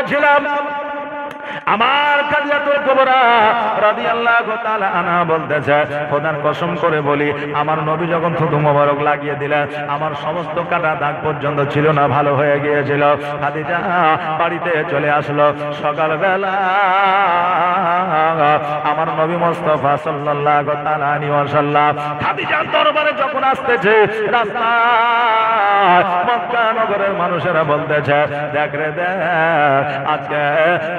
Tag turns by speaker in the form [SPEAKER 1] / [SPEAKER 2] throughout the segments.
[SPEAKER 1] করতেছিলাম। আমার খাদিজাতুল কুবরা রাদিয়াল্লাহু তাআলা আনহা বলতেছে, খোদার কসম করে বলি, আমার নবী যখন থুতু মোবারক লাগিয়ে দিলেন, আমার সমস্ত কাটা দাগ পর্যন্ত ছিল না, ভালো হয়ে গিয়েছিল। খাদিজা বাড়িতে চলে আসলো। সকালবেলা আমার নবী মুস্তাফা সাল্লাল্লাহু তাআলা আলাইহি ওয়াসাল্লাম খাদিজার দরবারে যখন আসতেছে, রাস্তায় মক্কা নগরের মানুষেরা বলতেছে, দেখ রে দেখ, আজকে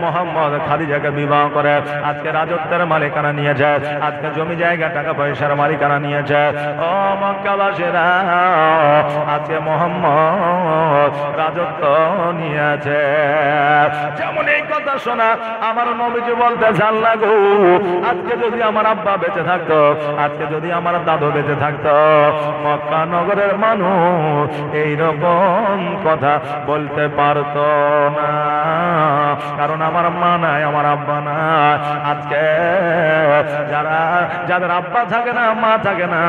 [SPEAKER 1] মোহাম্মদ খাদিজাকে বিবাহ করে আজকে রাজত্বের মালিকানা নিয়েছে, আজকে জমি জায়গা টাকা পয়সার মালিকানা নিয়েছে। ও মক্কাবাসীরা, আজকে মোহাম্মদ রাজত্ব নিয়েছে। যেমন এই কথা শোনা আমার নবীজি বলতেছে, আল্লাহ গো, আজকে যদি আমার আব্বা বেঁচে থাকতো, আজকে যদি আমার দাদু বেঁচে থাকতো, মক্কা নগরের মানুষ এইরকম কথা বলতে পারতো না। কারণ আমার মা নাই, আমার আব্বা নাই। আজকে যাদের আব্বা থাকে না, মা থাকে না,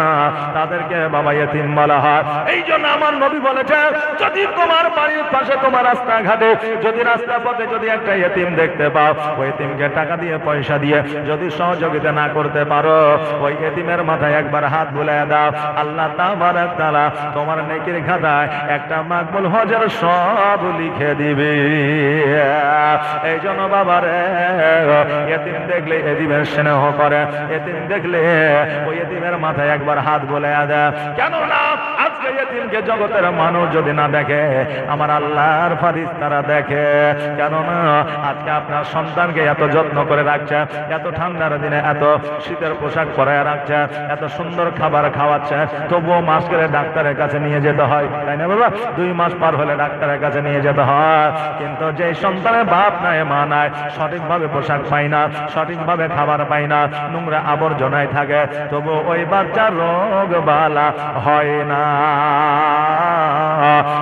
[SPEAKER 1] তাদেরকে বাবা ইয়েতিম বলা হয়। এই জন্য আমার নবী বলেছে, যদি তোমার বাড়ির পাশে, তোমার রাস্তাঘাটে, যদি রাস্তা পথে যদি একটা ইয়েতিম দেখতে পাও, ওই ইয়েতিমকে টাকা দিয়ে পয়সা দিয়ে যদি সহযোগিতা না করতে পারো, ওই ইয়েতিমের মাথায় একবার হাত বুলিয়ে দাও, আল্লাহ তাবারক তাআলা তোমার নেকির খাতায় একটা মাকবুল হজের সব লিখে দিবে। এই জন্য বাবারে, ইয়েতিম দেখলে ইয়েতিমের স্নেহ করে, ইয়েতিম দেখলে ওই ইয়েতিমের মাথায় একবার হাত বুলিয়ে দেয়। কেন না, আজকে ইয়েতিমকে জগতের মানুষ যদি না দেখে, আমার আল্লাহর ফেরেশতারা দেখে। কেন না, আজকে আপনার সন্তানকে এত যত্ন করে রাখছে, এত ঠান্ডার দিনে এত শীতের পোশাক পরায় রাখছে, এত সুন্দর খাবার খাওয়াচ্ছে, তবুও মাস করে ডাক্তারের কাছে নিয়ে যেতে হয়, তাই না বাবা? 2 মাস পার হলে ডাক্তারের কাছে নিয়ে যেতে হয়। কিন্তু যে সন্তানের বাপ নাই, মা নাই, সঠিকভাবে পোশাক পায় না, সঠিকভাবে খাবার পায় না, নোংরা আবর্জনায় থাকে, তবু ওই বাচ্চার রোগ বালা হয় না।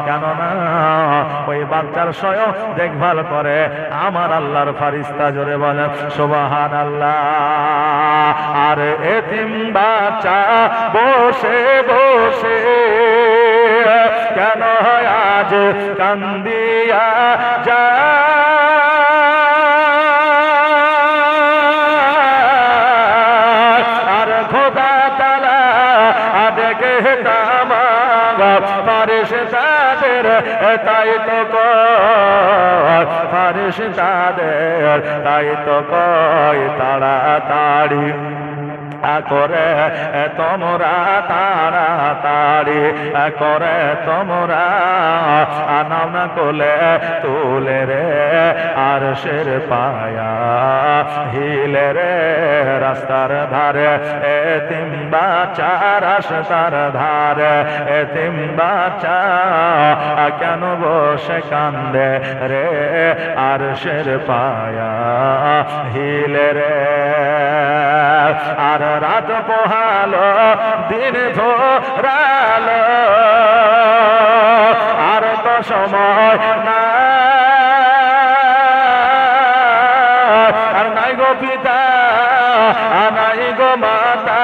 [SPEAKER 1] কেননা ওই বাচ্চার স্বয়ং দেখভাল করে আমার আল্লাহর ফেরেশতা। জোরে বলেন সুবহানাল্লাহ। আর এতিম বাচ্চা বসে বসে কেন আজ কান্দিয়া যায়, আর খোদা তাআলা দেখে ফেরেশতাদের তাই তো কয়, ফেরেশতাদের তাই তো কয়, তাড়াতাড়ি করে তোমরা, তাড়াতাড়ি করে তোমরা, আনাও না কোলে তুলে রে আরশের পায়া, হিলে রে রাস্তার ধারে এতিম বাচ্চা, রাস্তার ধারে এতিম বাচ্চা কেন বসে কান্দে রে আরশের পায়া, হিলে রে। আর রাত পোহালো, দিন ভোরালো, আর তো সময় না, আর নাই গো পিতা, নাই গো মাতা,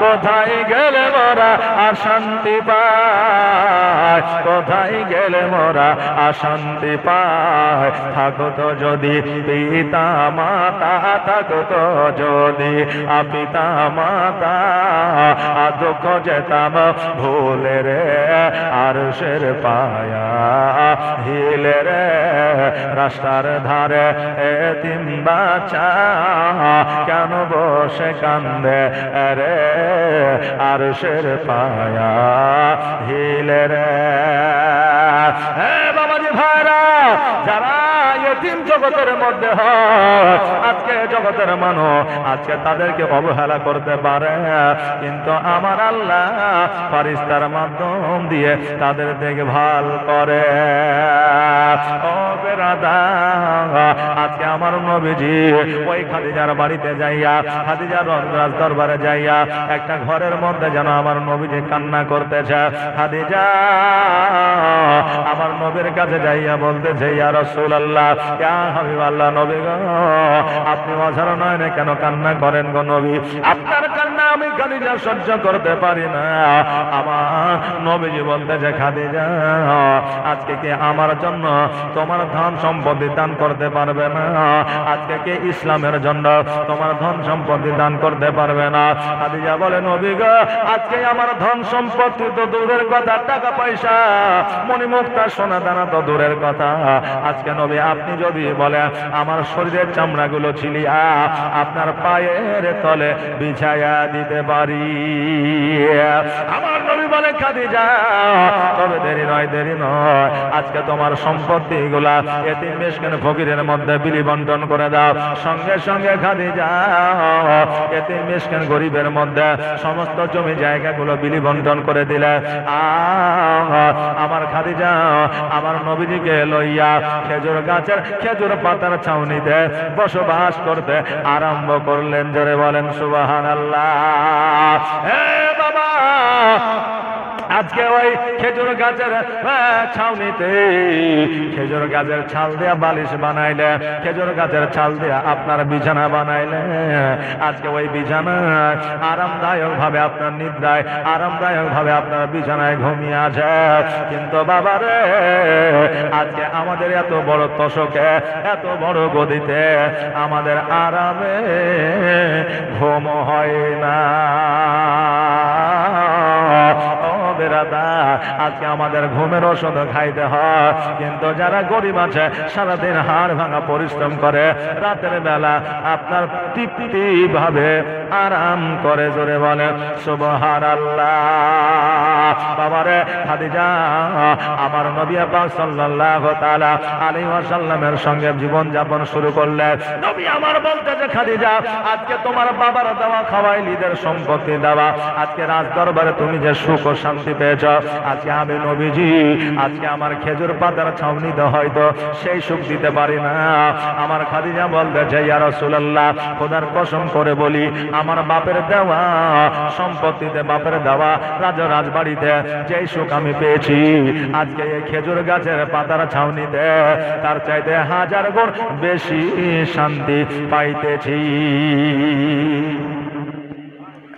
[SPEAKER 1] কোথায় গেলে মোরা শান্তি পায়, কোথায় গেলে মোরা শান্তি পায়। থাকতো যদি পিতা মাতা, থাকতো যদি পিতা মাতা, দুঃখ যেতাম ভুলে রে আরশের পায়া, হিলে রে রাস্তার ধারে এতিম বাচ্চা কেন বসে কান্দে রে আরশের পায়া, হিলে রে। হ্যাঁ বাবাজি ভাইরা, যারা ইতিম জগতের মধ্যে হয়, আজকে জগতের মানুষ আজকে তাদেরকে অবহেলা করতে পারে, কিন্তু আমার আল্লাহ ফেরেশতার মাধ্যম দিয়ে তাদের দেখভাল করে। ও বেরাদার, আজকে আমার নবীজি ওই খাদিজার বাড়িতে যাইয়া, খাদিজার রাজ দরবারে যাইয়া একটা ঘরের মধ্যে যেন আমার নবীজি কান্না করতেছে। খাদিজা আমার নবীর কাছে যাইয়া বলতেছে, ইয়া রাসূলুল্লাহ, ইয়া হাবিবাল্লাহ, নবী গো, আপনি অঝার নয়নে কেন কান্না করেন গো নবী? আপনার কান্না আমি খাদিজা সহ্য করতে পারি না। আমার নবীজি বলতেছে, খাদিজা, আজকে কি আমার জন্য তোমার ধন সম্পত্তি দান করতে পারবে না? আজকে কে ইসলামের জন্য তোমার ধন সম্পত্তি দান করতে পারবে না? খাদিজা বলে নবী গো, আজকে আমার ধন সম্পত্তি তো দূরের কথা, টাকা পয়সা মণিমুক্তা সোনা দানা তো দূরের কথা, আজকে নবী আপনি যদি বলে আমার শরীরের চামড়াগুলো ছিলিয়া আপনার পায়ের তলে বিছায়া দিতে পারি। আমার নবী বলে খাদিজা তবে দেরি নয়, দেরি নয়, আজকে তোমার সম্পত্তি গুলা এতিম মিসকিন ফকিরের মধ্যে বিলি বন্টন করে দাও। সঙ্গে সঙ্গে খাদিজা এতিম মিসকিন গরিবের মধ্যে সমস্ত জমি জায়গাগুলো বিলি বন্টন করে দিলে। আমার খাদিজা আমার নবীজিকে লইয়া খেজুর গাছের খেজুর পাতার ছাউনিতে বসবাস করতে আরম্ভ করলেন। জোরে বলেন সুবহানাল্লাহ। হে বাবা, আজকে ওই খেজুর গাছের ছাউনিতে খেজুর গাছের ছাল দিয়া বালিশ বানাইলে, খেজুর গাছের ছাল দিয়া আপনার বিছানা বানাইলে, আজকে ওই বিছানায় আরামদায়ক ভাবে আপনার নিদ্রায় আরামদায়ক ভাবে আপনার বিছানায় ঘুমিয়ে আছে। কিন্তু বাবা রে, আজকে আমাদের এত বড় তোষকে এত বড় গদিতে আমাদের আরামে ঘুম হয় না। আজকে আমাদের ঘুমের ওষুধ খাইতে হয়, কিন্তু যারা গরিব আছে সারাদিন হাড় ভাঙা পরিশ্রম করে, রাতের বেলা আপনার তৃপ্তি ভাবে আরাম করে। জোরে বলেন সুবহানাল্লাহ। বাবারে খাদিজা আমার নবী পাক সাল্লাল্লাহু তাআলা আলাইহি ওয়াসাল্লামের সঙ্গে জীবন যাপন শুরু করলেন। নবী আমার বলতেছে খাদিজা আজকে তোমার বাবার দেওয়া খাওয়াইলিদের সম্পত্তি দেওয়া, আজকে রাজ দরবারে তুমি যে সুখ ও শান্তি পেয়েছ, আজকে আমি নবীজি আজকে আমার খেজুর পাতার ছাউনিতে হয়তো সেই সুখ দিতে পারি না। আমার খাদিজা বলতেছে ইয়া রাসূলুল্লাহ, খোদার কসম করে বলি আমার বাপের দেওয়া সম্পত্তিতে বাপের দেওয়া রাজবাড়িতে যেই সুখ আমি পেয়েছি আজকে এই খেজুর গাছের পাতার ছাউনিতে তার চাইতে 1000 গুণ বেশি শান্তি পাইতেছি,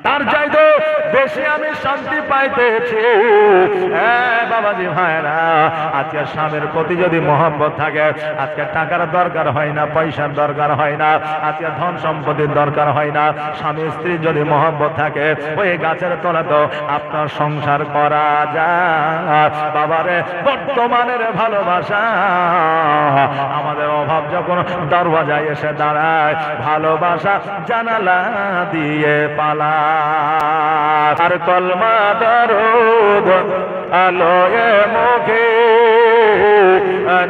[SPEAKER 1] তার চাইতে বেশি আমি শান্তি পাইতেছি। বাবাজি ভাইরা, আজকে স্বামীর প্রতি যদি মহব্বত থাকে, আজকে টাকার দরকার হয় না, পয়সার দরকার হয় না, আজকে ধন সম্পত্তির দরকার হয় না। স্বামী স্ত্রী যদি মহব্বত থাকে, ওই গাছের তলা তো আপনার সংসার করা যায়। বাবারে, বর্তমানের ভালোবাসা আমাদের অভাব যখন দরওয়াজায় এসে দাঁড়ায়, ভালোবাসা জানালা দিয়ে পালা। আর কলমা দরুদ আলোয় মুখে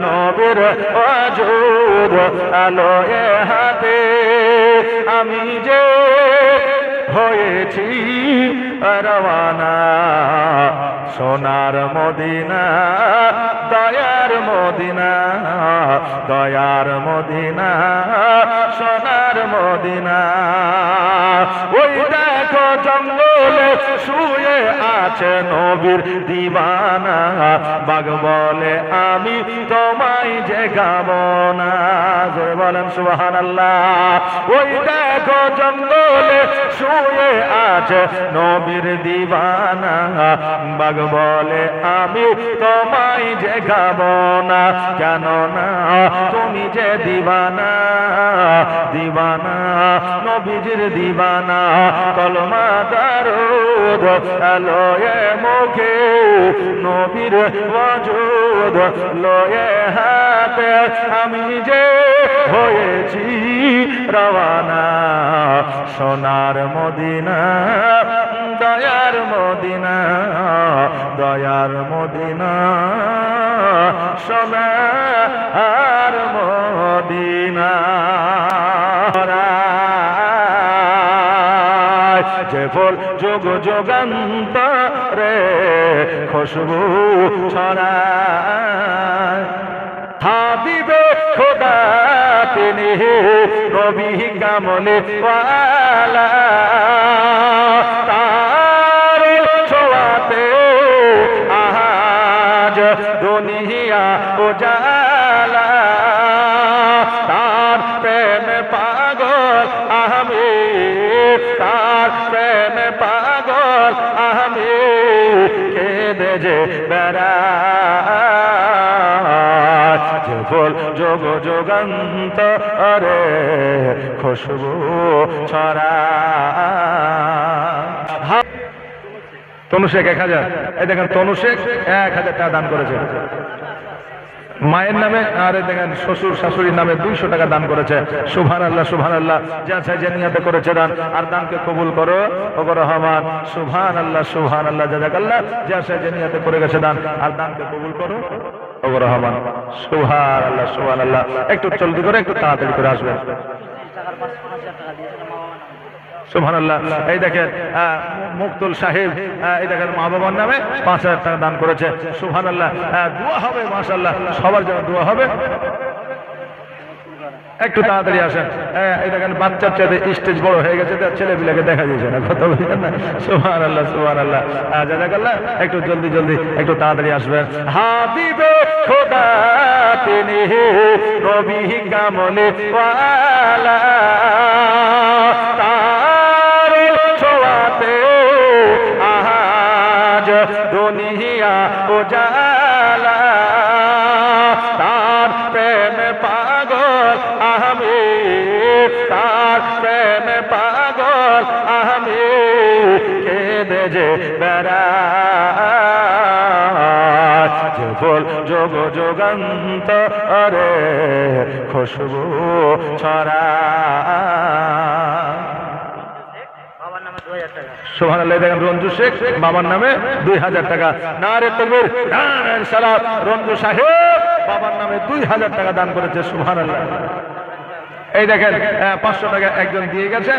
[SPEAKER 1] নবীর ওয়াজুদ আলোয় হাতে, আমি যে হয়েছি রওয়ানা সোনার মদিনা, দয়ার মদিনা, দয়ার মদিনা, সোনার মদিনা। ওই দেখো জঙ্গলে শুয়ে আছে নবীর দিওয়ানা, বাঘ বলে আমি তোমায় যে গাবো না। জোরে বলেন সুবহানাল্লাহ। ওই দেখো জঙ্গলে শুয়ে আছে নবীর দিওয়ানা, বাঘ বলে আমি তোমায় যে গাবো না। কেন না তুমি যে দিওয়ানা, দিওয়ানা নবীজির দিওয়ানা। কলমা দরুদ আলোয় মুখে নবীর ওয়াজুদ লয়ে হাতে, আমি যে হয়েছি রওয়ানা সোনার মদিনা, দয়ার মদিনা, দয়ার মদিনা, সোনার মদিনা। যে ফুল যুগ যুগান্তরে খুশবু ছড়ায়, হাবিবে খোদা তিনি নবী কামলে ওয়ালা, তার ছোঁয়াতে আজ দুনিয়া উজালা, তার প্রেম পাগল আমি, তার প্রেম পাগল আমি, কেঁদে যে বেড়াই। যে ফুল যোগ যুগান্তরে খুশবু ছড়া। তনু শেখ 1000, এই দেখেন তনু শেখ 1000 টাকা দান করেছে মায়ের নামে, আর দেখেন শ্বশুর শাশুড়ির নামে 200 টাকা দান করেছে। সুবহানাল্লাহ সুবহানাল্লাহ, যা চাই যে নিয়তে করেছে দান, আর দানকে কবুল করো ওগো রহমান। সুবহানাল্লাহ সুবহানাল্লাহ, জাযাকাল্লাহ, যা চাই যে নিয়তে করে গেছে দান, আর দানকে কবুল করো ওগো রহমান। সুবহানাল্লাহ সুবহানাল্লাহ, একটু জলদি করে একটু তাড়াতাড়ি করে আসবেন। সুবহানাল্লাহ, এই দেখেন মুক্তুল সাহেব, এই দেখেন মা বাবার নামে 5000 টাকা দান করেছে। সুবহানাল্লাহ, দোয়া হবে মাশাআল্লাহ, সবার জন্য দোয়া হবে, একটু তাড়াতাড়ি আসেন। এই দেখেন বাচ্চার চাইতে স্টেজ বড় হয়ে গেছে, ছেলে পিলাকে দেখা যাচ্ছে না, কথা বলছেন না। সুবহানাল্লাহ সুবহানাল্লাহ, জাযাকাল্লাহ, একটু জলদি জলদি একটু তাড়াতাড়ি আসবেন। হাবিবে খোদা তিনি নবী কামলে ওয়ালা, তার ছোঁয়াতে আজ দুনিয়া উজালা, তার প্রেমে পাগল আমি, তার প্রেমে পাগল আমি, কেঁদে যে বেড়াই, যে ফুল যোগ যুগান্তরে খুশবু ছড়া। সুবহানাল্লাহ, দেখেন রঞ্জু শেখ বাবার নামে 2000 টাকা। নারে তাকবীর, নারে সালাত। রঞ্জু সাহেব বাবার নামে 2000 টাকা দান করেছে। সুবহানাল্লাহ, এই দেখেন 500 টাকা একজন দিয়ে গেছে।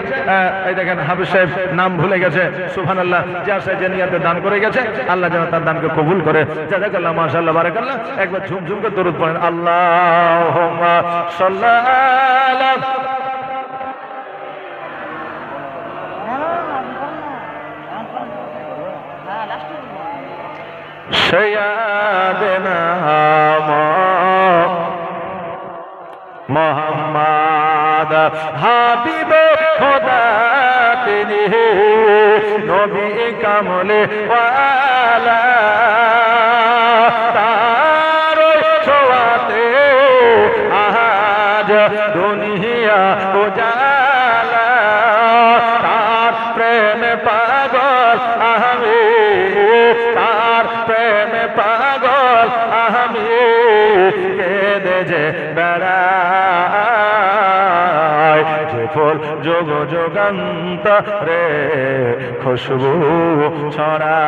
[SPEAKER 1] এই দেখেন হাফিজ সাহেব নাম ভুলে গেছে। সুবহানাল্লাহ, যার সাথে নিয়তে দান করে গেছে, আল্লাহ যেন তার দানকে কবুল করে। জাযাকাল্লাহ মাশাআল্লাহ বারাকাল্লাহ। একবার ঝুমঝুম করে দরুদ পড়েন, আল্লাহুম্মা সাল্লি আলা সাইয়্যিদিনা মুহাম্মদ। হাবিবে খোদা তিনি নবী কামলে ওয়ালা, তার ছোঁয়াতে আজ দুনিয়া উজালা, তার প্রেমে পাগল আমি, তার প্রেমে পাগল আমি, কেঁদে যে বেড়াই, যে ফুল যোগ যুগান্তরে খুশবু ছড়া।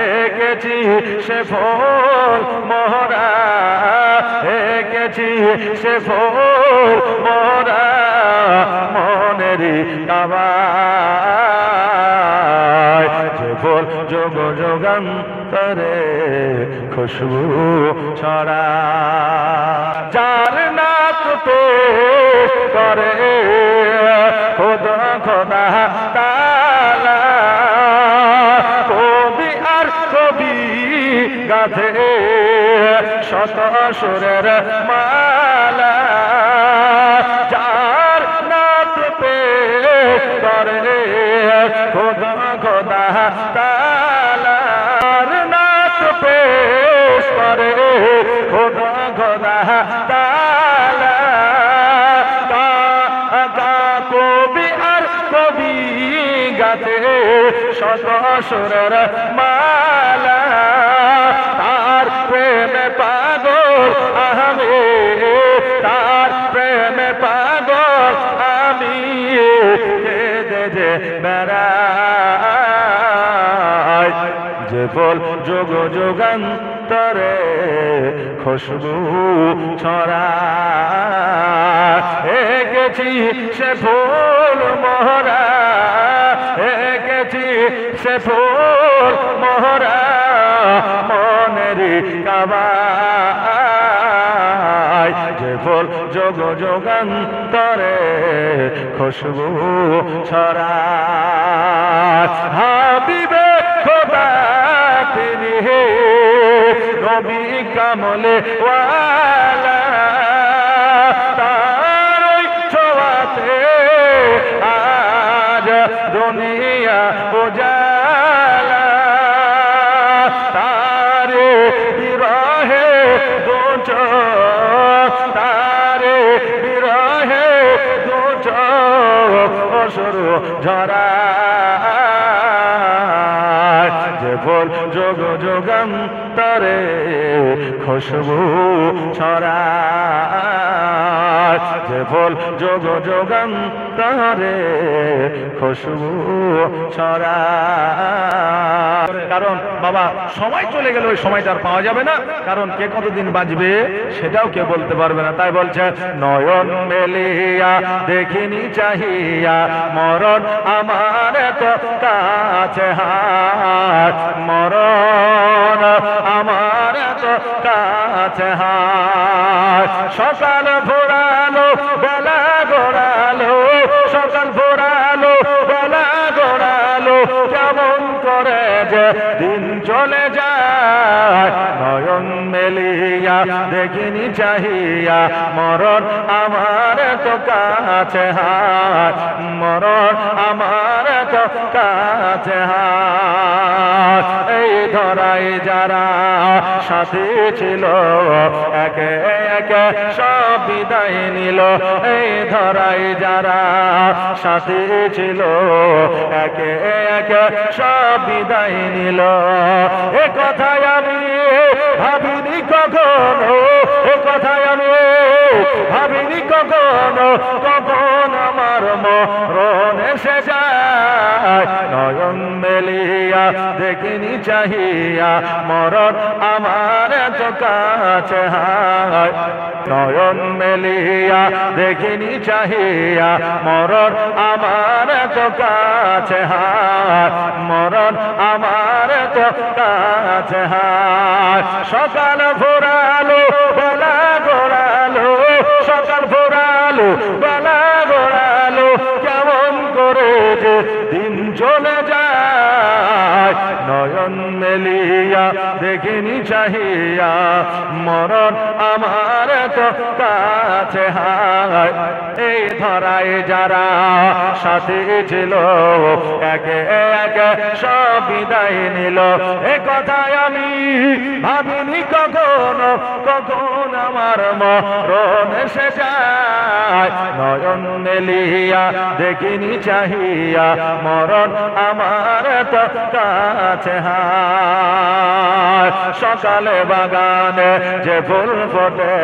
[SPEAKER 1] এঁকেছি সে ফুল মোহরা, এঁকেছি সে ফুল মোহরা, মনেরই কাবায়, যে ফুল যোগ যুগান্তরে খুশবু ছড়া। যার নাক পেশ করে খোদা খোদা তাআলা, কবি আর কবি গাথে শত সুরের মালা, যার নাক পেশ করে খোদা খোদা তাআলা, নাক পেশ করে খোদা খোদা তাআলা, কবি আর কবি গাতে শত সুরের মালা, তার প্রেমে পাগল আমি, তার প্রেমে পাগল আমি, কেঁদে যে বেড়াই, যে ফুল যোগ যুগান্তরে খুশবু ছড়া। এঁকেছি সে ফুল মোহরা, এঁকেছি সে ফুল মোহরা, মনেরই কাবায়, যে ফুল যোগ যুগান্তরে খুশবু ছড়া। হাবিবে খোদা তিনি নবী কামলে ওয়ালা, তার ছোঁয়াতে আজ দুনিয়া উজালা, তার বিরহে ঝরায়, যে ফুল যোগ যুগান্তরে খুশবু ছড়ায়, যে ফুল যোগ যুগান্তরে খুশবু ছড়ায়। কারণ বাবা সময় চলে গেলে ওই সময়টা আর পাওয়া যাবে না, কারণ কে কতদিন বাঁচবে সেটাও কে বলতে পারবে না। তাই বলছে নয়ন মেলিয়া দেখিনি চাহিয়া মরণ আমার তো কাছে হাত, মরণ আমার তো কাছে হাত। সকাল ভোরালো বেলা গড়ালো, সকাল ভোরালো বেলা গড়ালো, কেমন করে যে দিন চলে যায়। নয়ন মেলিয়া দেখিনি চাহিয়া মরণ আমার তো কাছে হাত, মরণ আমার তো কাছে হাত। এই ধরাই যারা সাথী ছিল একে একে সব বিদায় নিল, এই ধরাই যারা সাথী ছিল একে একে সব বিদায় নিল। এ কথায় আমি ভাবিনি কখনো, এ কথায় আমি ভাবিনি কখনো, কখন আমার মরণ এসে যায়। নয়ন মেলিয়া দেখিনি চাহিয়া মরণ আমার তো কাছে হায়, নয়ন মেলিয়া দেখিনি চাহিয়া মরণ আমার তো কাছে হায়, মরণ আমার তো কাছে হায়। সকাল ভোরালো বেলা গড়ালো, সকাল ভোরালো বেলা গড়ালো, কেমন করে যে দিন চলে যায়। নয়ন মেলিয়া দেখিনি চাহিয়া মরণ আমার তো কাছে হায়। এই ধরায় যারা সাথী ছিল একে একে সব বিদায় নিল, এ কথায় আমি ভাবিনি কখনো, কখন আমার মরণ এসে যায়। নয়ন মেলিয়া দেখিনি চাহিয়া মরণ আমার তো কাছে হায়। সকালে বাগানে যে ফুল ফোটে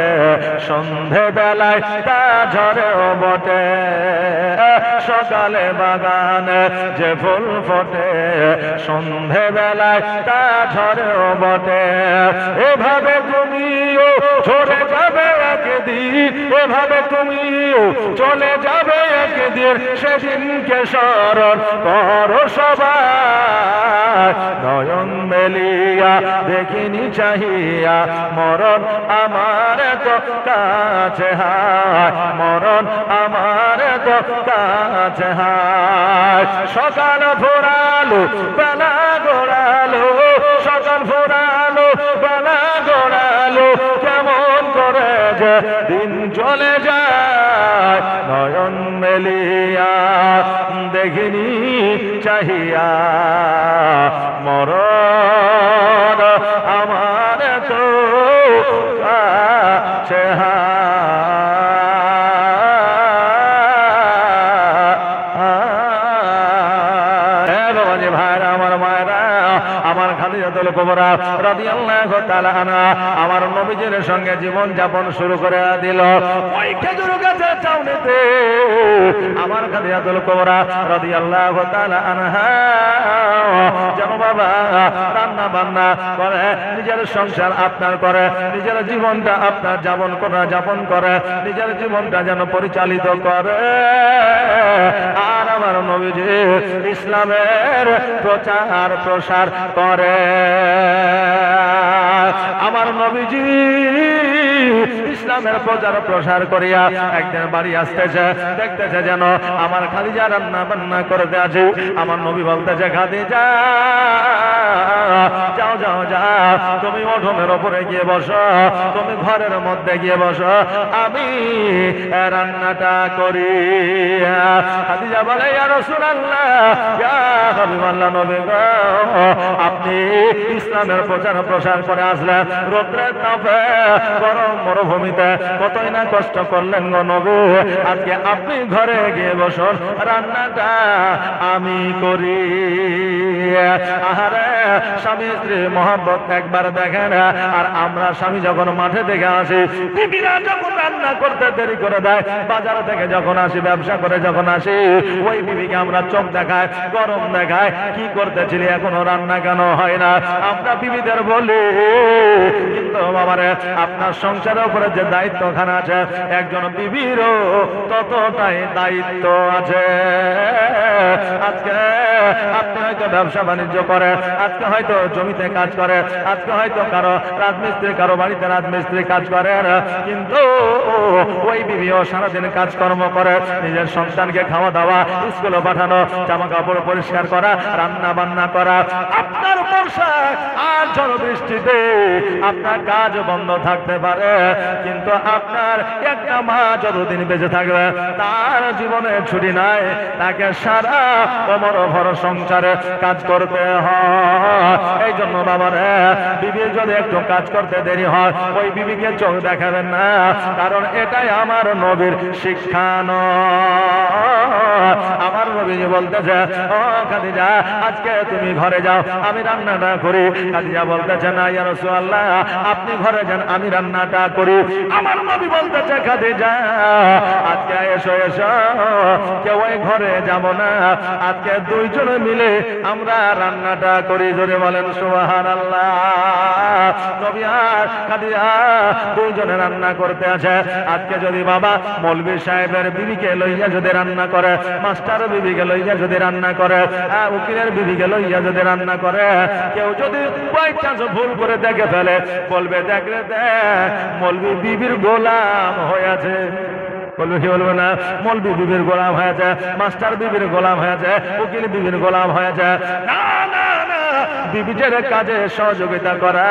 [SPEAKER 1] সন্ধে বেলায় তা ঝরেও বটে, সকালে বাগানে যে ফুল ফোটে সন্ধে বেলায় তা ঝরেও বটে। এভাবে তুমিও ঝরে যাবে একদিন, এভাবে তুমিও চলে যাবে একদিন, সেদিনকে স্মরণ করো সবাই। নয়ন মেলিয়া দেখিনি চাহিয়া মরণ আমার তো কাছে হায়, মরণ আমার তো কাছে হায়। সকাল ভোরালো বেলা গড়ালো, সকাল ভোরালো বেলা গড়ালো, কেমন করে যে দিন চলে যায়। নয়ন মেলিয়া দেখিনি চাহিয়া মরণ আমার তো কাছে হায়। ভাইরা আমার মায়েরা আমার খাদিজাতুল কুবরা রাদিয়াল্লাহু তাআলা আনহা আমার নবীজির সঙ্গে জীবন যাপন শুরু করে দিল। ওই খেজুর গাছের ছাউনিতে আমার খাদিজাতুল কুবরা রাদিয়াল্লাহু তাআলা আনহা যেন বাবা রান্না বান্না করে, নিজের সংসার আপনার করে, নিজের জীবনটা আপনার যাপন করে, নিজের জীবনটা যেন পরিচালিত করে। আর আমার নবীজি ইসলামের প্রচার প্রসার করে। আমার নবীজি ইসলামের প্রচার প্রসার করিয়া একদিন বাড়ি আসতেছে, দেখতেছে যেন আমার খাদিজা রান্না বান্না করতে আছে। আমার নবী বলতেছে, খাদিজা যাও যাও যাও, তুমি উঠোনের ওপরে গিয়ে বসো, তুমি ঘরের মধ্যে গিয়ে বসো, আমি রান্নাটা করি। খাদিজা বলে, ইয়া রাসূলুল্লাহ, ইয়া হাবিবাল্লাহ, নবী গো, আপনি ইসলামের প্রচার প্রসার করে আসেন, আসলেন রৌদ্রের তাপে গরম মরুভূমিতে কতই না কষ্ট করলেন গো নবী, আজকে আপনি ঘরে গিয়ে বসুন, রান্নাটা আমি করি। আহারে স্বামী স্ত্রী মহব্বত একবার দেখেন। আর আমরা স্বামী যখন মাঠে থেকে আসি, বিবিরা যখন রান্না করতে দেরি করে দেয়, বাজার থেকে যখন আসি, ব্যবসা করে যখন আসি, ওই বিবিকে আমরা চোখ দেখায়, গরম দেখায়, কি করতেছিলি এখনো রান্না কেন হয় না? আমরা বিবিদের বলি, কিন্তু বাবারে আপনার সংসারের উপরে যে দায়িত্বখানা আছে, একজন বিবিরও ততটাই দায়িত্ব আছে। আজকে আপনি হয়তো ব্যবসা বাণিজ্য করে, আজকে হয়তো জমিতে কাজ করে, আজকে হয়তো কারো রাজমিস্ত্রি, কারো বাড়িতে রাজমিস্ত্রি কাজ করে, কিন্তু ওই বিবিও সারাদিন কাজকর্ম করে, নিজের সন্তানকে খাওয়া দাওয়া, স্কুলে পাঠানো, জামা কাপড় পরিষ্কার করা, রান্না বান্না করা। আপনার বর্ষা আর ঝড় বৃষ্টিতে আপনার কাজ বন্ধ থাকতে পারে, কিন্তু আপনার একটা মা যতদিন বেঁচে থাকবে তার জীবনে ছুটি নাই, তাকে সারা অমর ভর সংসারে কাজ করতে হয়। এই জন্য বাবারে, বিবি যদি একটু কাজ করতে দেরি হয়, ওই বিবিকে চোখ দেখাবেন না, কারণ এটাই আমার নবীর শিক্ষা নয়। আমার নবী বলতেছে, ও খাদিজা আজকে তুমি ঘরে যাও, আমি রান্নাটা করি। খাদিজা বলতেছে, না ইয়া রাসূলুল্লাহ, আপনি ঘরে যান, আমি রান্নাটা করি। আমার নবী বলতেছে, খাদিজা আজকে এসো এসো, কেউ ওই ঘরে যাব না, আজকে দুইজনে মিলে আমরা রান্নাটা করি। জোরে বলেন সুবহানাল্লাহ। নবী আর খাদিজা দুইজনে রান্না করতে আছে। আজকে যদি বাবা মৌলভী সাহেবের বিবিকে লইয়া যদি রান্না করে, মাস্টার বিবিকে লইয়া যদি রান্না করে, উকিলের বিবিকে লইয়া যদি রান্না করে, কেউ যদি বাই চান্স ভুল করে দেখে ফেলে, বলবে দেখলে দেখ মৌলভী বিবির গোলাম হয়েছে। বলবে কি বলবে না? মৌলভী বিবির গোলাম হয়েছে, মাস্টার বিবির গোলাম হয়েছে, উকিল বিবির গোলাম হয়েছে। না না না, বিবিদের কাজে সহযোগিতা করা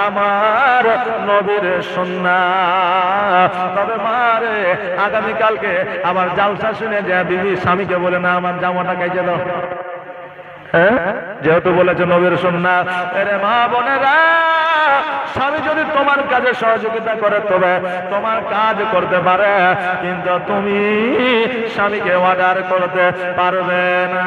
[SPEAKER 1] আমার নবীর সুন্নাত। তবে মারে আগামীকালকে আবার জালসা শুনে যায় বিবি স্বামীকে বলে, না আমার জামাটা কেচে দাও। যেহেতু বলেছে নবীর সুন্নাত। আরে মা বোনেরা, স্বামী যদি তোমার কাজে সহযোগিতা করে তবে তোমার কাজ করতে পারে, কিন্তু তুমি স্বামীকে অর্ডার করতে পারবে না।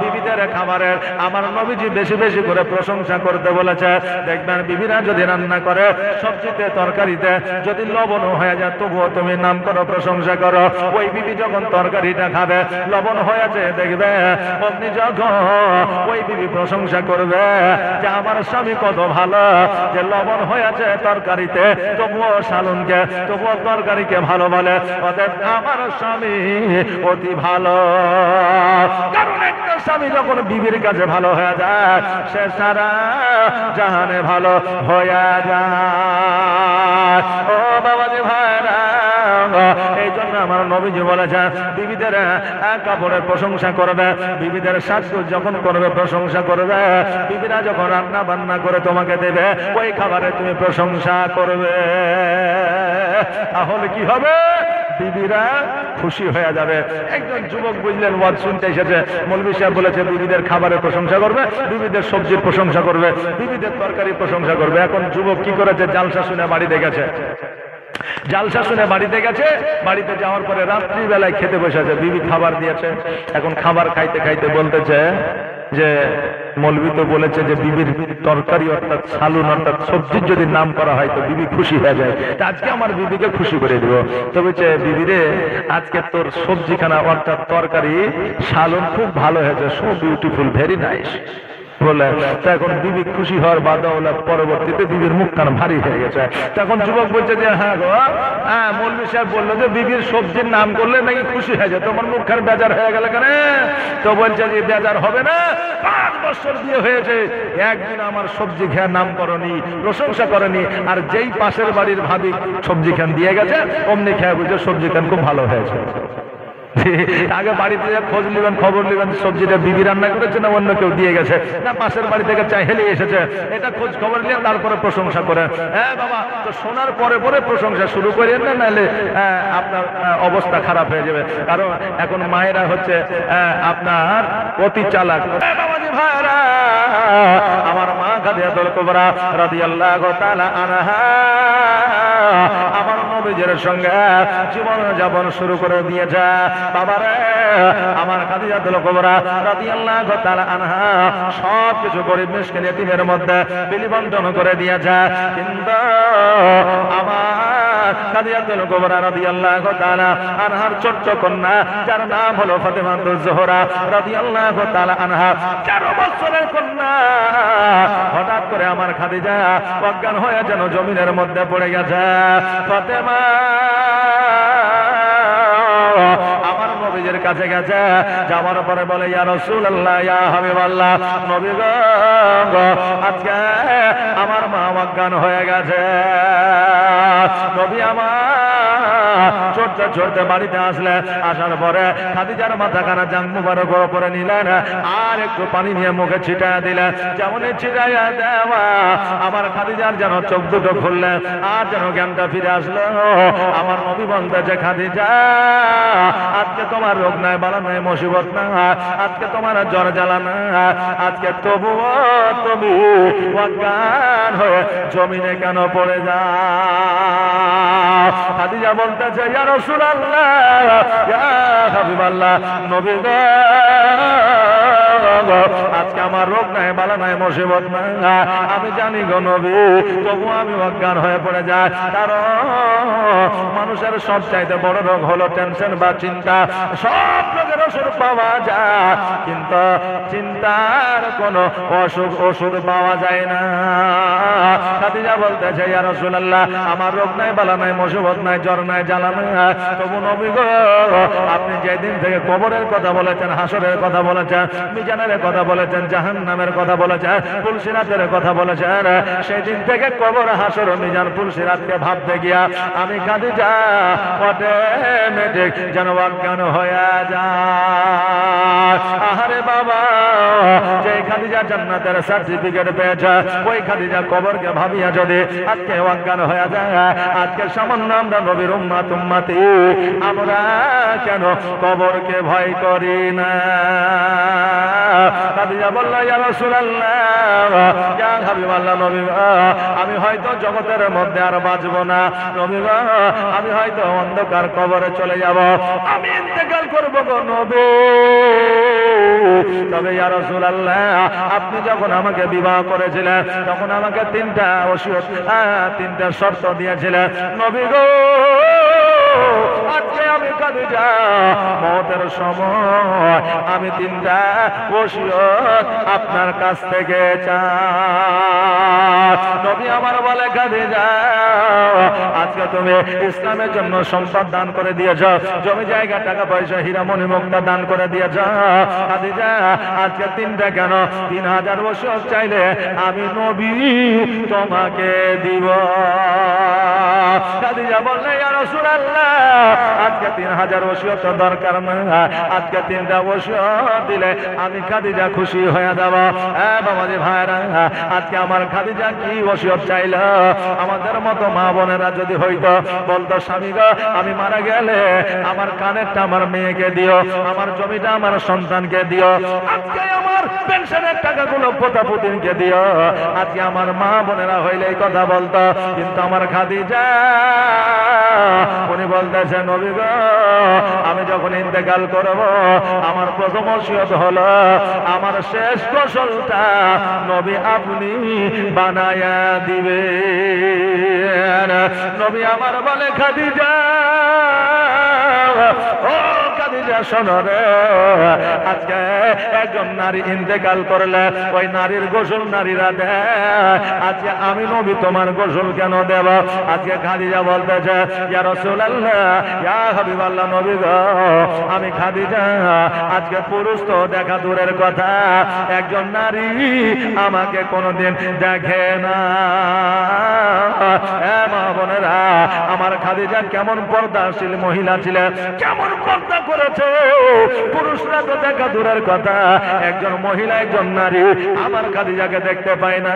[SPEAKER 1] বিবিদের খাবারের আমার নবীজি বেশি বেশি করে প্রশংসা করতে বলেছে। দেখবেন বিবিরা যদি রান্না করে, সবজিতে তরকারিতে যদি লবণ হয়ে যায়, তবুও তুমি নাম করো, প্রশংসা করো। ওই বিবি যখন তরকারিটা খাবে, লবণ হয়েছে দেখবে, অমনি যখন ওই বিবি প্রশংসা করবে যে আমার স্বামী কত ভালো, যে লবণ হয়েছে তরকারিতে তবুও সালুনকে, তবুও তরকারিকে ভালো বলে, অতএব আমার স্বামী অতি ভালো। কারণ একটা স্বামী যখন বিবির কাছে ভালো হয়ে যায়, সে সারা জাহানে ভালো হয়ে যায়। ও বাবাজি ভাইরা, এই জন্য আমার নবীজি বলেছেন, বিবিদের কাপড়ের প্রশংসা করবে, বিবিদের সাজগোজ যখন করবে প্রশংসা করবে, বিবিরা যখন রান্না বান্না করে তোমাকে দেবে, ওই খাবারে তুমি প্রশংসা করবে। তাহলে কি হবে? বিবিরা খুশি হয়ে যাবে। একজন যুবক বুঝলেন, ওয়াজ শুনতে এসেছে, মৌলভী সাহেব বলেছে বিবিদের খাবারের প্রশংসা করবে, বিবিদের সবজির প্রশংসা করবে, বিবিদের তরকারি প্রশংসা করবে। এখন যুবক কি করেছে? জালসা শুনে বাড়িতে গেছে। জালসা শুনে বাড়িতে গেছে, বাড়িতে যাওয়ার পরে রাত্রিবেলায় খেতে বসেছে, বিবি খাবার দিয়েছে। এখন খাবার খাইতে খাইতে বলতেছে যে মৌলভী তো বলেছে যে বিবির তরকারি অর্থাৎ সালুন অর্থাৎ সবজির যদি নাম করা হয় তো বিবি খুশি হয়ে যায়, তা আজকে আমার বিবিকে খুশি করে দিব। তো বলছে, বিবিরে আজকে তোর সবজিখানা অর্থাৎ তরকারি সালুন খুব ভালো হয়েছে, সো বিউটিফুল, ভেরি নাইস বলে। তখন বিবি খুশি হওয়ার বাদা পরবর্তীতে বিবির মুখখান ভারী হয়ে গেছে। তখন যুবক বলছে যে হ্যাঁ গো, হ্যাঁ মৌলভী সাহেব বললো যে বিবির সবজির নাম করলে নাকি খুশি হয়ে যায়, তোমার মুখখান বেজার হয়ে গেল কেন? তো বলছে যে বেজার হবে না, 5 বছর বিয়ে হয়েছে, একদিন আমার সবজি খেয়ে নাম করনি, প্রশংসা করেনি, আর যেই পাশের বাড়ির ভাবি সবজি খান দিয়ে গেছে, অমনি খেয়ে বুঝে সবজি খান খুব ভালো হয়েছে। আগে বাড়িতে খোঁজ নেবেন, খবর নেবেন সবজিটা বিবি রান্না করেছে না অন্য কেউ দিয়ে গেছে, না পাশের বাড়ি থেকে চাই হেলে এসেছে, এটা খোঁজ খবর নিয়ে তারপরে প্রশংসা করেন। হ্যাঁ বাবা, তো শোনার পরে পরে প্রশংসা শুরু করেন না, নাহলে আপনার অবস্থা খারাপ হয়ে যাবে। কারণ এখন মায়েরা হচ্ছে আপনার অতি চালাক। বাবাজি ভাইরা, আমার মা খাদিজাতুল কুবরা রাদিয়াল্লাহু তাআলা আনহা আমার নবীজির সঙ্গে জীবন যাপন শুরু করে দিয়েছে। বাবারে, আমার খাদিজাতুল কুবরা রাদিয়াল্লাহু তাআলা আনহা সব কিছু গরিব মিসকিন ইতিমের মধ্যে বিলিবন্টন করে দিয়েছে। কিন্তু আমার খাদিজাতুল কুবরা রাদিয়াল্লাহু তাআলা আনহার ছোট্ট কন্যা, যার নাম হলো ফাতেমাতুজ জোহরা রাদিয়াল্লাহু তাআলা আনহা, 4 বছরের কন্যা, হঠাৎ করে আমার খাদিজা অজ্ঞান হয়ে যেন জমিনের মধ্যে পড়ে গেছে। ফাতেমা আমার নবীজির কাছে গেছে, যাওয়ার পরে বলে, ইয়া রাসূলুল্লাহ, ইয়া হাবিবাল্লাহ, নবী গো, আজকে আমার মা অজ্ঞান হয়ে গেছে। নবী আমার চড়তে চড়তে বাড়িতে আসলে, আসার পরে খাদিজার মাথাখানা জাং মুবারক উপরে নিলেন, আর একটু পানি নিয়ে মুখে ছিটা দিলেন। যেমন ছিটাইয়া দেওয়া আমার খাদিজার যেন চোখ দুটো খুললেন, আর যেন জ্ঞানটা ফিরে আসলো। আমার নবী বলতেছে, খাদিজা, আজকে তোমার রোগ নাই, বালা নাই, মুসিবত না, আজকে তোমার জ্বর জ্বালা না, আজকে তবুও তুমি অজ্ঞান হয়ে জমিনে কেন পড়ে যাও? খাদিজা বলতেছে, ইয়া রাসূলুল্লাহ, ইয়া হাবিবাল্লাহ, নবী গো, আজকে আমার রোগ নাই, বালা নাই, মুসিবত না, আমি জানি গো নবী, তবু আমি অজ্ঞান হয়ে পড়ে যাই। কারণ মানুষের সবচাইতে বড় রোগ হলো টেনশন বা চিন্তা। সব রোগের ওষুধ পাওয়া যায়, কিন্তু চিন্তার কোনো ওষুধ পাওয়া যায় না। খাদিজা বলতেছে, ইয়া রাসূলুল্লাহ, আমার রোগ নাই, বালা নাই, মুসিবত নাই, জ্বর নাই, জ্বালা নাই, তবু নবী গো, আপনি যেদিন থেকে কবরের কথা বলেছেন, হাসরের কথা বলেছেন, মিজানের কথা বলেছেন, জাহান্নামের কথা বলেছেন, পুলসিরাতের কথা বলেছেন, সেই দিন থেকে কবর, হাসর, মিজান, পুলসিরাতকে ভাবতে গিয়া আমি খাদিজা অটোমেটিক যেন অজ্ঞান হয়ে যায়। আহারে বাবা, যে খাদিজা জান্নাতের সার্টিফিকেট পেয়েছে, ওই খাদিজা কবরকে ভাবিয়া যদি আজকে অজ্ঞান হয়ে যায়, আজকে সামান্য আমরা নবীর উম্মতি, আমরা কেন কবরকে ভয় করি না? খাদিজা বলল, ইয়া রাসূলুল্লাহ, ইয়া হাবিবাল্লাহ, নবী, আমি হয়তো জগতের মধ্যে আর বাঁচব না, নবী, আমি হয়তো অন্ধকার কবরে চলে যাব, আমি ইন্তেকাল করব গো নবী। তবে ইয়া রাসূলুল্লাহ, আপনি যখন আমাকে বিবাহ করেছিলেন, তখন আমাকে 3টা ওসিয়ত, 3টা শর্ত দিয়েছিলেন, নবী গো, আজকে আমি খাদিজা মওতের সময় আমি 3টা ওসিয়ত আপনার কাছ থেকে চাই। নবী আমার বলে, খাদিজা, আজকে তুমি ইসলামের জন্য সম্পদ দান করে দিয়েছ, জমি জায়গা, টাকা পয়সা, হীরা মণি মুক্তা দান করে দিয়েছ। খাদিজা, আজকে 3টা কেন, 3000 ওসিয়ত চাইলে আমি নবী তোমাকে দিব। খাদিজা বললে, ইয়া রাসূলুল্লাহ, আজকে 3000 ওসিয়ত দরকার না, আজকে 3টা ওসিয়ত দিলে আমি খাদিজা খুশি হয়ে যাব। বাবাজি ভাইরা, আজকে আমার খাদিজা কি ওসিয়ত চাইল? আমাদের মতো মা বোনেরা যদি হইতো, বলতো, স্বামী গো, আমি মারা গেলে আমার কানেরটা আমার মেয়েকে দিও, আমার জমিটা আমার সন্তানকে দিও, আজকে আমার পেনশনের টাকাগুলো পোতাপুতিনকে দিও। আজকে আমার মা বোনেরা হইলে এই কথা বলতো, কিন্তু আমার খাদিজা উনি বলতেছে, নবী গো, আমি যখন ইন্তেকাল করব, আমার প্রথম ওসিয়ত হলো আমার শেষ গোসলটা নবী আপনি বানায়া দিবেন। নবী আমার বলে, খাদিজা, ও খাদিজা, শোনো রে, আজকে একজন নারী ইন্তেকাল করলে ওই নারীর গোসল নারীরা দেয়, আজকে আমি নবী তোমার গোসল কেন দেব? আজকে খাদিজা বলতেছে, ইয়া রাসূলুল্লাহ, ইয়া হাবিবাল্লাহ, নবী গো, আমি খাদিজা আজকে পুরুষ তো দেখা দূরের কথা, একজন নারী আমাকে কোনোদিন দেখে না। বোনেরা, আমার খাদিজা কেমন পর্দাশীল মহিলা ছিলেন, কেমন পর্দা করেছে। পুরুষরা তো দেখা দূরের কথা, একজন মহিলা একজন নারী আমার খাদিজাকে দেখতে পাই না।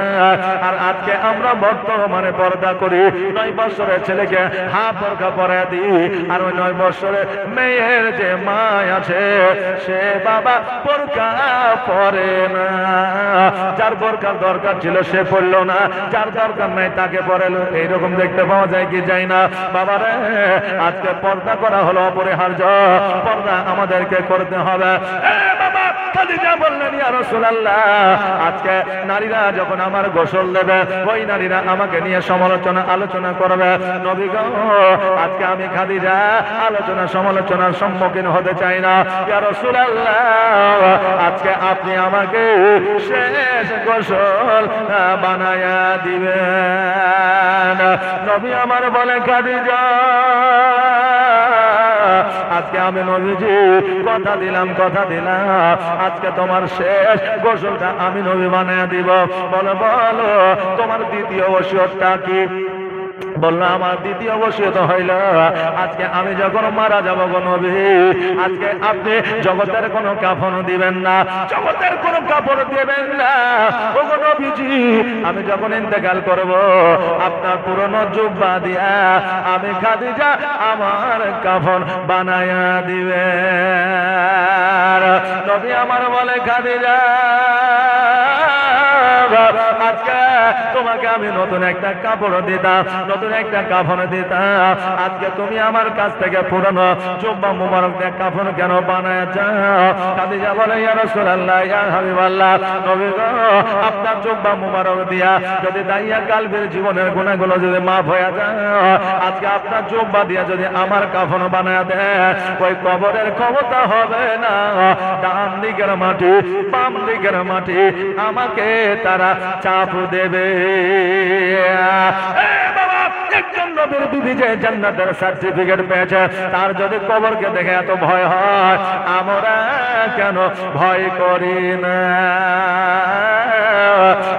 [SPEAKER 1] আর আজকে আমরা বর্তমানে পর্দা করি, 9 বছরের ছেলেকে হাফ বোরকা পরায় দিই, আর ওই 9 বছরের মেয়ের যে মা আছে সে বাবা বোরকা পরে না। যার বোরকার দরকার ছিল সে পড়লো না, যার দরকার নাই তাকে পড়ালো। এইরকম দেখতে পাওয়া যায় কি যায় না? বাবারে, আজকে পর্দা করা হলো অপরিহার্য, পর্দা আমাদেরকে করতে হবে। বাবা খাদিজা বললেন, ইয়া রাসূলুল্লাহ, আজকে নারীরা যখন আমার গোসল দেবে, ওই নারীরা আমাকে নিয়ে সমালোচনা আলোচনা করবে। নবী গো, আজকে আমি খাদিজা আলোচনা সমালোচনার সম্মুখীন হতে চাই না। ইয়া রাসূলুল্লাহ, আজকে আপনি আমাকে শেষ গোসল বানায়া দিবেন। নবী আমার বলে, খাদিজা আজকে আমি নবীজি কথা দিলাম, আজকে তোমার শেষ গোসলটা আমি নবী বানায়া দিব। বলো বলো, তোমার দ্বিতীয় ওসিয়তটা কি? বললো, আমার দ্বিতীয় ওসিয়ত হইল, আজকে আমি যখন মারা যাব গো নবী, আজকে আপনি জগতের কোনো কাফন দিবেন না, জগতের কোনো কাপড় দিবেন না। ও গো নবীজি, আমি যখন ইন্তেকাল করব, আপনার পুরনো জুব্বা দিয়া আমি খাদিজা আমার কাফন বানায়া দিবেন। নবী আমার বলে, খাদিজা আজকে তোমাকে আমি নতুন একটা কাপড় দিতাম, নতুন একটা কাফন দিতাম, আজকে তুমি আমার কাছ থেকে পুরনো জুব্বা মুবারক দিয়ে কাফন কেন বানায়াছ? খাদিজা বলে, ইয়া রাসূলুল্লাহ, ইয়া হাবিবাল্লাহ, নবী গো, আপনার জুব্বা মুবারক দিয়া যদি দাইয়া কালবের জীবনের গুনাহগুলো যদি মাফ হয়ে যায়, আজকে আপনার জুব্বা দিয়া যদি আমার কাফন বানায়া দেয়, ওই কবরের ক্ষমতা হবে না। ডান দিকের মাটি বাম দিকের মাটি আমাকে তারা চাপ দেবে। একজন নবীর বিবি যে জান্নাতের সার্টিফিকেট পেয়েছে, তার যদি কবরকে দেখে এত ভয় হয়, আমরা কেন ভয় করি না?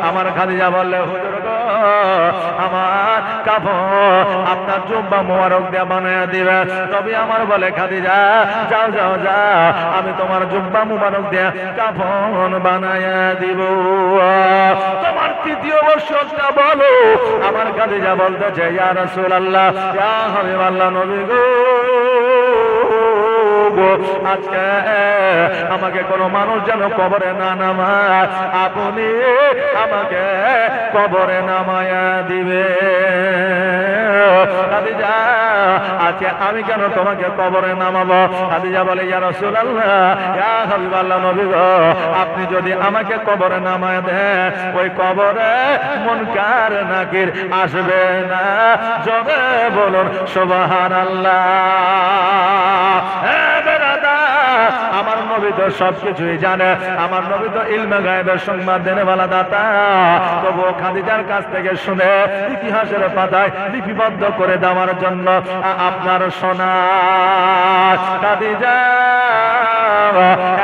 [SPEAKER 1] আমার খাদিজা বললে, হুজুর গো, আমার কাফন আপনার জুব্বা মুবারক দিয়ে বানায়া দিবে। নবী আমার বলে, খাদিজা যাও যাও যাও, আমি তোমার জুব্বা মুবারক দিয়ে কাফন বানায়া দিব। তোমার তৃতীয় বর্ষটা বলো। আমার খাদিজা বলতেছে, ইয়া রাসূলুল্লাহ, ইয়া হাবিবাল্লাহ, নবী গো, আজকে আমাকে কোন মানুষ যেন কবরে না নামায়, আপনি আমাকে কবরে নামায়া দিবে। খাদিজা, আজকে আমি কেন তোমাকে কবরে নামাবো? খাদিজা বলে, ইয়া রাসূলুল্লাহ, ইয়া হাবিবাল্লাহ, নবী গো, আপনি যদি আমাকে কবরে নামায় দেন, ওই কবরে মুনকার নাকির আসবে না। জোরে বলুন সুবহানাল্লাহ। আমার নবী তো সবকিছুই জানে, আমার নবী তো ইলমে গায়েবের সংবাদ দেনেওয়ালা দাতা। তবুও খাদিজার কাছ থেকে শুনে ইতিহাসের পাতায় লিপিবদ্ধ করে দেওয়ার জন্য আপনার সোনা খাদিজা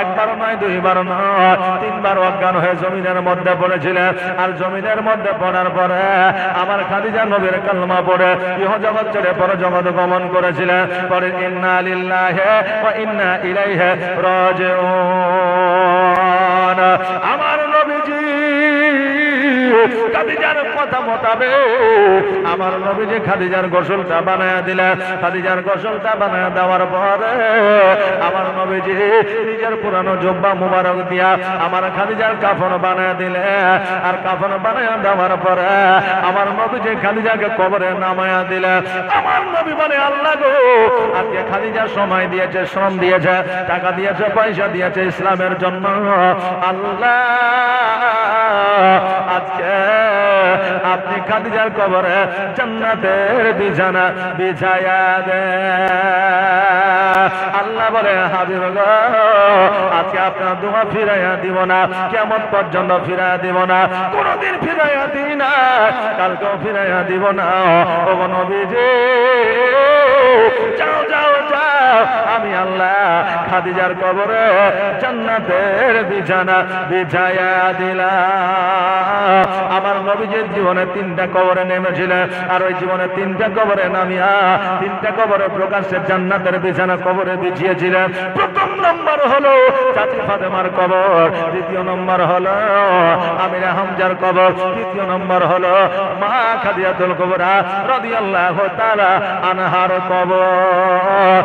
[SPEAKER 1] একবার নয়, দুইবার নয়, তিনবার অজ্ঞান হয়ে জমিনের মধ্যে পড়েছিলেন। আর জমিনের মধ্যে পড়ার পরে আমার খাদিজা নবীর কালমা পড়ে ইহজগৎ ছেড়ে পরজগৎ গমন করেছিলেন। পরে ইন্না লিল্লাহি ওয়া ইন্না ইলাইহি রাজিউন। আমার নবীজি খাদিজার কথা মোতাবেক আমার নবীজি খাদিজার গোসলটা বানায়া দিলেন। খাদিজার গোসলটা বানায়া দেওয়ার পরে আমার নবীজি নিজের পুরানো জুব্বা মুবারক দিয়া আমার খাদিজার কাফন বানায়া দিলেন। আর কাফন বানায়া দেওয়ার পরে আমার নবীজি খাদিজাকে কবরে নামায়া দিলেন। আমার নবী বলে, আল্লাহ গো, আজকে খাদিজা সময় দিয়েছে, শ্রম দিয়েছে, টাকা দিয়েছে, পয়সা দিয়েছে ইসলামের জন্য। আল্লাহ, আজকে আপনি খাদিজার কবরে জান্নাতের বিছানা বিছায়া দেন। আল্লাহ বলে, হাবিব গো, আজকে আপনার দোয়া ফিরাইয়া দিব না, কিয়ামত পর্যন্ত ফিরাইয়া দিব না, কোনদিন ফিরাইয়া দিই না, কালকেও ফিরাইয়া দিব না। ও নবীজি, যাও যাও যাও, আমি আল্লাহ খাদিজার কবরে জান্নাতের বিছানা বিছায়া দিলাম। আমার নবীজির জীবনে 3টা কবরে নেমেছিলেন, আর ওই জীবনে 3টা কবরে নামিয়া 3টা কবরে প্রকাশ্যে জান্নাতের বিছানা কবরে বিছিয়েছিলেন। প্রথম নম্বর হলো চাচি ফাতেমার কবর, দ্বিতীয় নম্বর হলো আমির হামজার কবর, তৃতীয় নম্বর হলো মা খাদিজাতুল কুবরা রাদিয়াল্লাহু তাআলা আনহার কবর।